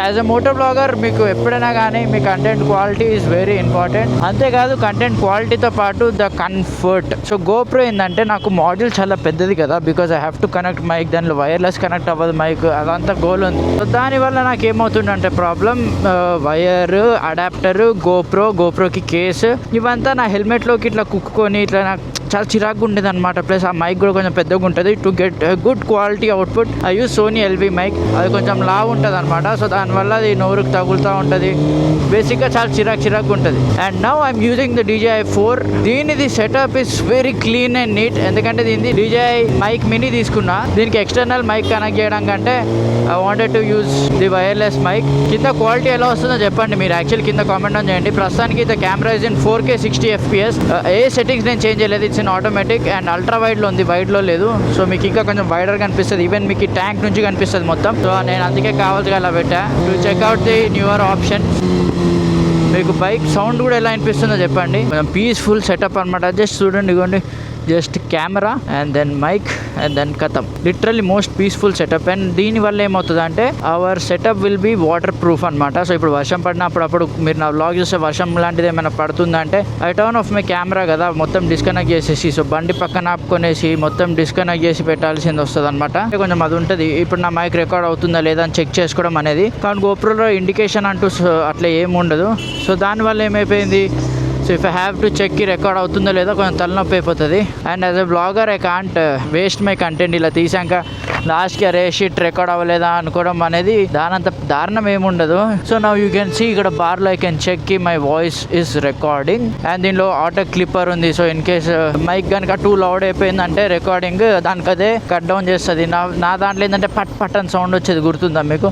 As a Moto blogger మీకు ఎప్పుడైనా కానీ మీ content quality is very important. అంతేకాదు కంటెంట్ క్వాలిటీతో పాటు ద కంఫర్ట్. సో గోప్రో ఏంటంటే నాకు మాడ్యూల్ చాలా పెద్దది కదా, because I have to connect mic, దానిలో వైర్లెస్ కనెక్ట్ అవ్వదు మైక్, అదంతా గోల్ ఉంది. సో దానివల్ల నాకు ఏమవుతుందంటే ప్రాబ్లం, వైర్, అడాప్టర్, గోప్రోకి కేసు, ఇవంతా నా హెల్మెట్లోకి ఇట్లా కుక్కుకొని ఇట్లా నాకు చాలా చిరాకుగా ఉండేది అనమాట. ప్లస్ ఆ మైక్ కూడా కొంచెం పెద్దగా ఉంటుంది. To get good quality output I use Sony LV mic. అది కొంచెం లావు ఉంటుంది అనమాట. సో దానివల్ల అది నోరుకు తగులుతూ ఉంటుంది. బేసిక్గా చాలా చిరాకు ఉంటుంది. And now I'm using the DJI 4. దీనిది setup is very clean and neat. ఎందుకంటే దీనిది DJI మైక్ మినీ తీసుకున్నా. దీనికి ఎక్స్టర్నల్ మైక్ కనెక్ట్ చేయడం కంటే I wanted to use the wireless mic. కింద క్వాలిటీ ఎలా వస్తుందో చెప్పండి మీరు, యాక్చువల్లీ కింద కామెంట్ ఆన్ చేయండి. ప్రస్తుతానికి the camera is in 4K 60 FPS. A settings నేను చేంజ్ చేయలేదు. It's in automatic and ultra వైడ్లో ఉంది, వైడ్లో లేదు. సో మీకు ఇంకా కొంచెం వైడర్ కనిపిస్తుంది. ఈవెన్ మీకు ట్యాంక్ నుంచి కనిపిస్తుంది మొత్తం. సో నేను అందుకే కావాల్సిగా అలా పెట్టా. To check out the newer option. మీకు బైక్ సౌండ్ కూడా ఎలా అనిపిస్తుందో చెప్పండి. కొంచెం పీస్ఫుల్ సెటప్ అనమాట. జస్ట్ చూడండి, ఇవ్వండి, just camera and then mike and then కథం. Literally most peaceful setup. And దీనివల్ల ఏమవుతుంది అంటే our setup will be waterproof అనమాట. సో ఇప్పుడు వర్షం పడినప్పుడు మీరు నా వ్లాగ్ చూస్తే వర్షం లాంటిది ఏమైనా పడుతుందంటే I turn off my camera కదా, మొత్తం డిస్కనెక్ట్ చేసేసి, సో బండి పక్కన ఆపుకొనేసి మొత్తం డిస్కనెక్ట్ చేసి పెట్టాల్సింది వస్తుంది అనమాట. కొంచెం అది ఉంటుంది. ఇప్పుడు నా మైక్ రికార్డ్ అవుతుందా లేదా అని చెక్ చేసుకోవడం అనేది. కానీ గోప్రోలో ఇండికేషన్ అంటూ అట్లా ఏమి ఉండదు. సో దానివల్ల ఏమైపోయింది, so if I have to check record అవుతుందో లేదో కొంచెం తలనొప్పి అయిపోతుంది. And as a blogger I can't waste my content. ఇలా తీసాక లాస్ట్కి అరే షీట్ రికార్డ్ అవ్వలేదా అనుకోవడం అనేది దానంత దారుణం ఏముండదు. So now you can see ఇక్కడ బార్లో ఐ కెన్ చెక్ కి my voice is recording. And దీనిలో ఆటో క్లిప్పర్ ఉంది. సో ఇన్ కేస్ మైక్ కనుక టూ లౌడ్ అయిపోయిందంటే రికార్డింగ్ దానికి అదే కట్ డౌన్ చేస్తుంది. నా దాంట్లో ఏంటంటే పట్ పట్ అని సౌండ్ వచ్చేది, గుర్తుందా మీకు?